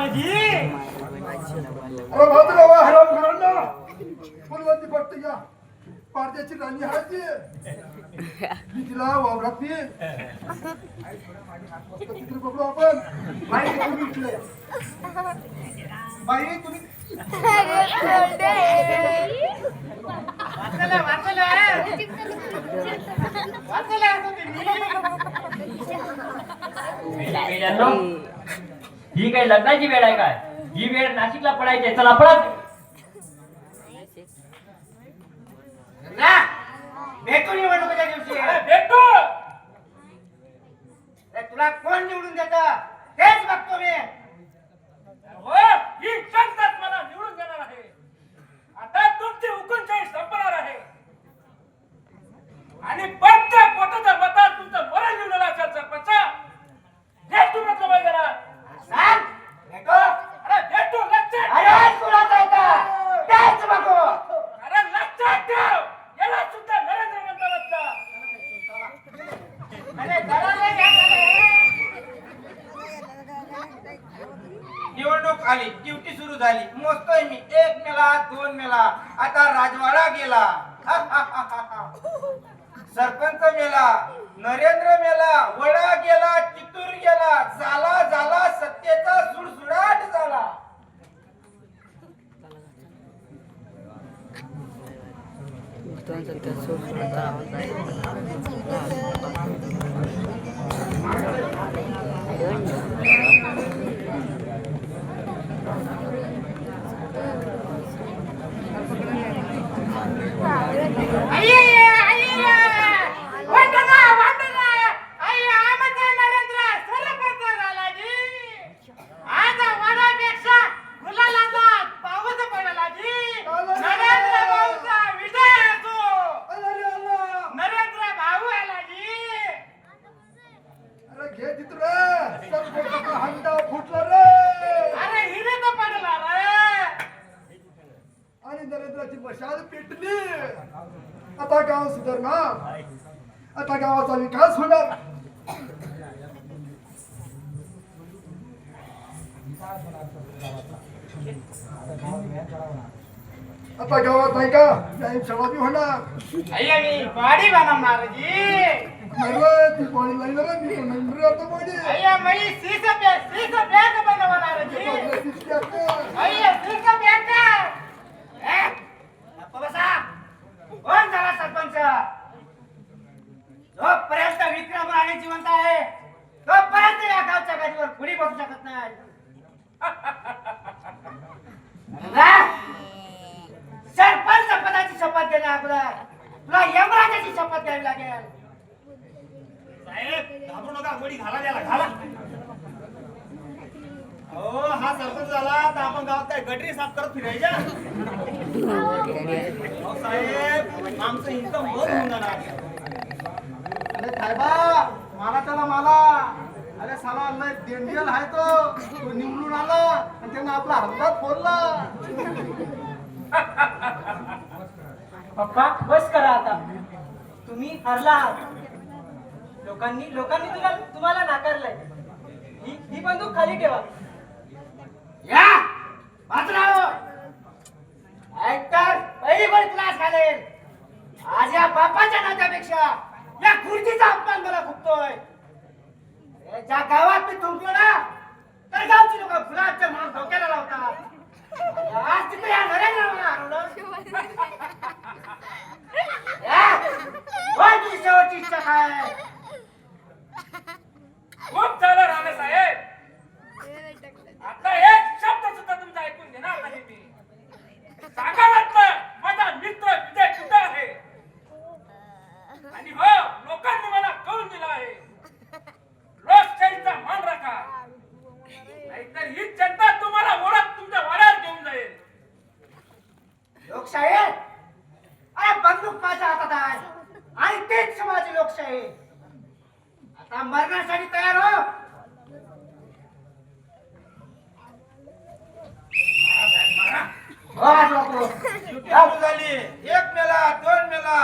महाराजी. अरे भाऊ हराम घरांना फुलवंती पट्ट घ्या पारद्याची राणी हाती मी तिला वावरात तिकडे बघू आपण बाई तुम्ही इकडे बाई तुम्ही ही काही लग्नाची वेळ आहे काय? ही वेळ नाशिकला पडायची. चला पडत भेटू निवडणुकीच्या दिवशी भेटू. तुला कोण निवडून देत तेच बघतो मी. हो, ही जनताच मला निवडून देणार आहे. आता तुमची हुकुमशाही संपणार आहे आणि प्रत्येक पोटाच्या मतात तुमचं मरण लिहिलेलं असेल सरपंच. भेटू म्हटलं पाहिजे ना. सांग भेटो. अरे भेटू लक्षात अरे कुणाचा येतं तेच बघू. अरे लक्षात ठेव. याला सुद्धा नरेंद्र म्हणतात का? अरे दलाल निवडणूक आली, ड्युटी सुरू झाली. मोजतोय मी 1 मेला 2 मेला. आता राजवाडा गेला. सरपंच मेला, नरेंद्र मेला, वडा गेला, चितूर गेला. झाला झाला सत्तेचा सुडसुडाट झाला. घे तिथं हंडा फुटला रे. अरे हिरे तर पडला रे. आणि नरेंद्राची मशाल पेटली. आता गाव सुधारणार. आता गावाचा विकास होणार. आता गावात नाही का व्यायाम शाळा बी होणार. अय्या मी बॉडी बनवणार जी. अरे ती बॉडी लाईन रे मी म्हणून रे आता बॉडी अय्या मी सीस बॅग बनवणार जी. अय्या सीस बॅग. बसा. कोण झाला सरपंच? जोपर्यंत विक्रम राणे जिवंत आहे तोपर्यंत या गावच्या गाडीवर कुणी बसू शकत नाही. सरपंच पदाची शपथ घेण्या अगोदर तुला यमराजाची शपथ घ्यावी लागेल. साहेब घाबरू नका. गोडी घाला त्याला घाला. हो हा सरपंच झाला तर आपण गावात काय गटरी साफ करत फिरायच्या. साहेब आमचं इन्कम बहुत होऊन जाणार. अरे साहेबा मला त्याला मला अरे साला लय डेंजर आहे तो निवडून आला आणि त्यांना आपला हातात फोडला. पप्पा बस करा आता. तुम्ही हरला आहात. लोकांनी तुम्हाला नाकारलंय. ही बंदूक खाली ठेवा. या वाचराव ऐकतर पहिली गोळी क्लास घालेल. आज या बापाच्या नात्यापेक्षा या खुर्चीचा अपमान मला खुपतोय. ज्या गावात मी तुमलो ना तर गावची लोक फुलाच्या म्हणून डोक्याला लावतात. आज तिथे या नरेंद्र हरवलं. तुझी शेवटची इच्छा काय? खूप झालं राणे साहेब. आता एक शब्द सुद्धा तुमचा ऐकून घेणार नाही मी. सांगा म्हटलं माझा मित्र विजय कुठे आहे. आणि हो लोकांनी मला कळून दिला आहे. लोकशाहीचा मान राखा नाहीतर ही जनता तुम्हाला ओळख तुमच्या वाड्यावर घेऊन जाईल. लोकशाही अरे बंदूक माझ्या हातात आहे आणि तेच समाजी लोकशाही. आता मरण्यासाठी तयार हो. झाली 1 मेला 2 मेला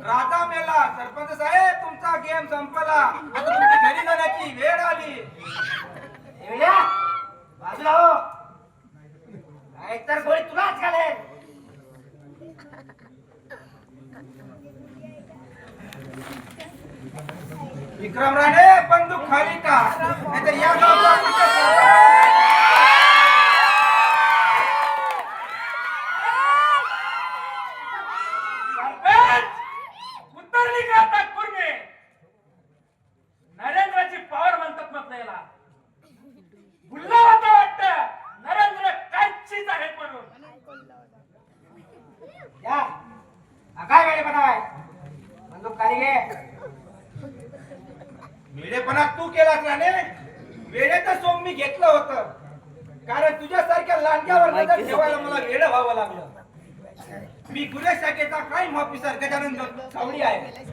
राजा मेला. सरपंच साहेब तुमचा गेम संपला. आता तुमची घरी जाण्याची वेळ आली. बाजूला हो. तर गोळी तुलाच घालेल. विक्रम राणे बंदूक खाली का नाहीतर या गावचा सरपंच उतरली का आता पूर्णे नरेंद्राची पॉवर म्हणतात म्हटलं याला बुल्ला होता वाटतं नरेंद्र काहीच आहेत म्हणून या हा काय वेळेपणा आहे बंदूक खाली घे. वेळेपणा तू केलास राणे वेळेचं सोंग मी घेतलं होतं कारण तुझ्यासारख्या लांडग्यावर नजर ठेवायला मला वेळ व्हावं लागलं. मी गुन्हे शाखेचा क्राईम ऑफिसर गजानन सावडी आहे.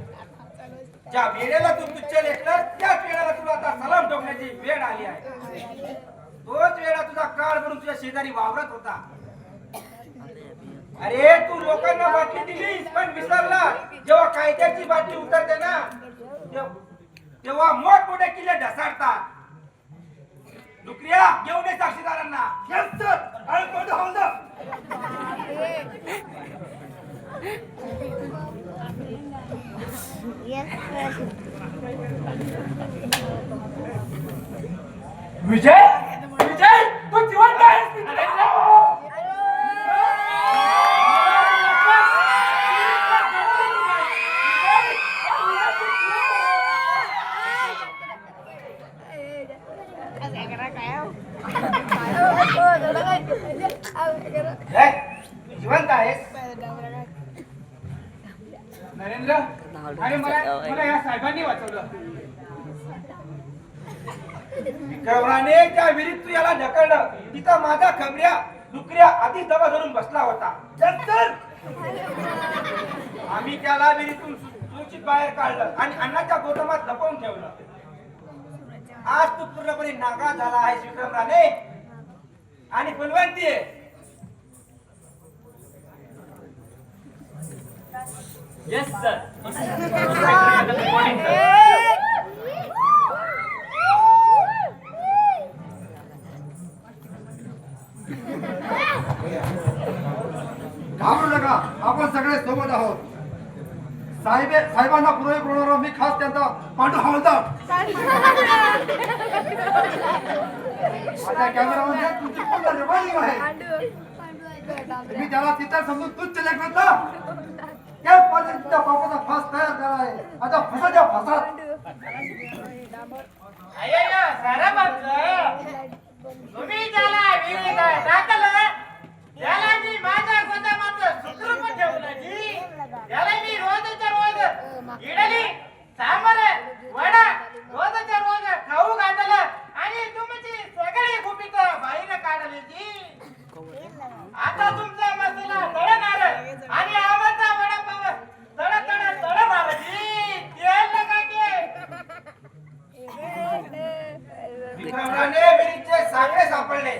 ज्या वेळेला तू तुच्छ लेखलं त्याच वेळेला तुला आता सलाम ठोकण्याची वेळ आली आहे. तोच वेळा तुझा काळ भरून तुझ्या शेजारी वावरत होता. अरे तू लोकांना बातमी दिलीस पण विसरला जेव्हा कायद्याची बातमी उतरते ना तेव्हा मोठमोठे किल्ले ढसाडतात. डुकऱ्या घेऊन ये साक्षीदारांना. Yes, sir. I'm going to hold up. Vijay Vijay तू जिवंत आहेस नरेंद्र हे, तू जिवंत आहेस. नरेंद्र आणि मला या साहेबांनी वाचवलं. विक्रमराणे त्या विहिरीत तू याला ढकललं तिथं माझा खबऱ्या डुकऱ्या आधीच दबा धरून बसला होता. नंतर आम्ही त्याला विहिरीतून सुरक्षित बाहेर काढलं आणि अन्नाच्या गोदामात लपवून ठेवलं. आज तू पूर्णपणे नागा झाला आहेस विक्रमराणे आणि बलवंती आहे. येस सर घाबरू नका आपण सगळे सोबत आहोत. साहेबांना पुरवणी पुरवणार मी खास त्यांचा पांडू हवालदार. माझ्या कॅमेरामध्ये तुमची पूर्ण रिकॉर्डिंग आहे. मी त्याला तिथं समजून तुच्छ लेखत ना त्याच पद्धतीच्या बापाचा फास तयार करा आहे. आता फसाच्या फासात तुम्ही त्याला विहिरीत टाकलं त्याला मी माझ्या गोदामाचं सूत्र पण ठेवलं जी. त्याला मी रोजच्या रोज इडली सांबार वडा रोजच्या रोज खाऊ घातलं आणि तुमची सगळी गुपित बाहेर काढली जी. आता तुमचा मसाला तळणार आणि आवाचा वडापाव तळणार जी. तेल नका की विक्रमराणे विहिरीचे साखळे सापडले.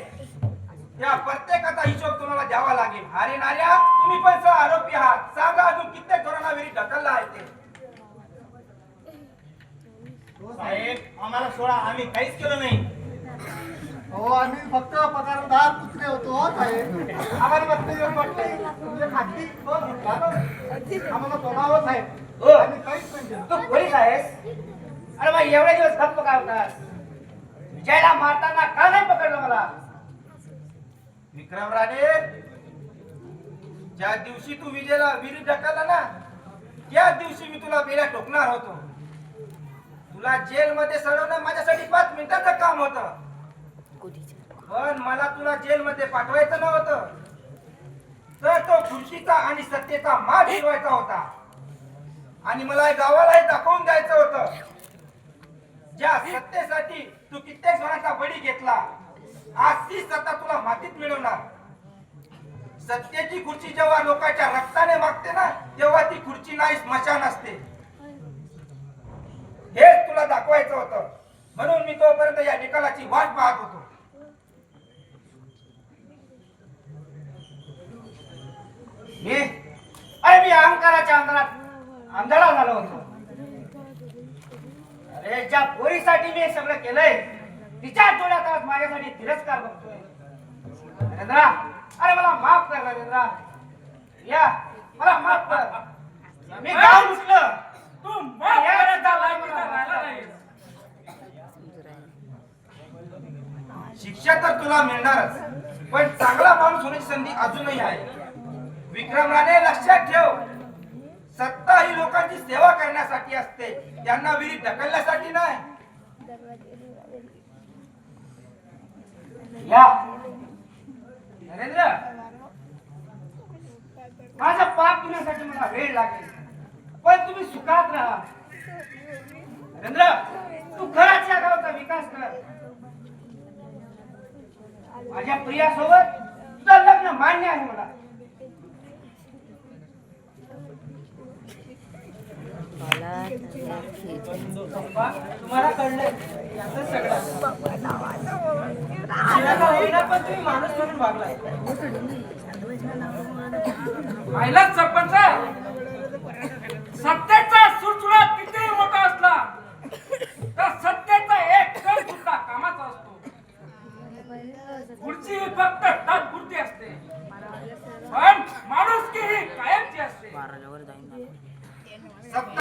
त्या प्रत्येकाचा हिशोब तुम्हाला द्यावा लागेल. अरे नार्या तुम्ही पण सह आरोपी आहात. सांगा अजून कित्येक चोरांना विहिरीत ढकलला आहे ते. साहेब आम्हाला सोडा आम्ही काहीच केलं नाही. हो आम्ही फक्त पगारदार कुत्रे होतो हो साहेब. आम्हाला फक्त येऊन वाटते तुमच्या खाती आम्हाला तोडावं साहेब. हो. आम्ही काहीच नाही केलं. तू पोलीस आहेस. अरे मग एवढे दिवस गप्प का होतास. विजयला मारताना का नाही पकडलं मला. विक्रमराणे ज्या दिवशी तू विजयला विहिरीत ढकलला ना त्या दिवशी मी तुला बेड्या ठोकणार होतो. तुला जेलमध्ये सडवणं माझ्यासाठी 5 मिनिटाचं काम होतं. पण मला तुला जेलमध्ये पाठवायचं नव्हतं तर तो खुर्शीचा आणि सत्तेचा माग फिरवायचा होता आणि मला गावालाही दाखवून द्यायचं होतं. ज्या सत्तेसाठी तू कित्येक जणांचा बळी घेतला आज ती सत्ता तुला मातीत मिळवणार. सत्तेची खुर्ची जेव्हा लोकांच्या रक्ताने मागते ना तेव्हा ती खुर्ची नाही स्मशान असते. हेच तुला दाखवायचं होतं म्हणून मी तोपर्यंत या निकालाची वाट पाहत होतो. मी अहंकाराच्या अंधारात आंधळा झालो होतो. अरे ज्या पोरीसाठी मी हे सगळं केलंय तिच्या डोळ्यात आज माझ्यासाठी तिरस्कार बघतोय. नरेंद्रा अरे मला माफ कर नरेंद्र. या मला माफ कर. मी गाव लुटलं. तू माफ करायचा लायकीचा राहिला नाही. शिक्षा तर तुला मिळणारच, पण चांगला माणूस होण्याची संधी अजूनही आहे. विक्रम राणे, लक्षात ठेव, सत्ता ही लोकांची सेवा करण्यासाठी असते, त्यांना विहिरीत ढकलण्यासाठी नाही. या नरेंद्र, माझं पाप धुण्यासाठी मला वेळ लागेल, पण तुम्ही सुखात राहा. नरेंद्र, तू खराच या गावाचा विकास कर. माझ्या प्रियासोबत तुझं लग्न मान्य आहे मला. तुम्हाला कळलंय याचं सगळं शिवाचा होईना, पण तुम्ही माणूस म्हणून वागलाय. पाहिलाच सरपंच,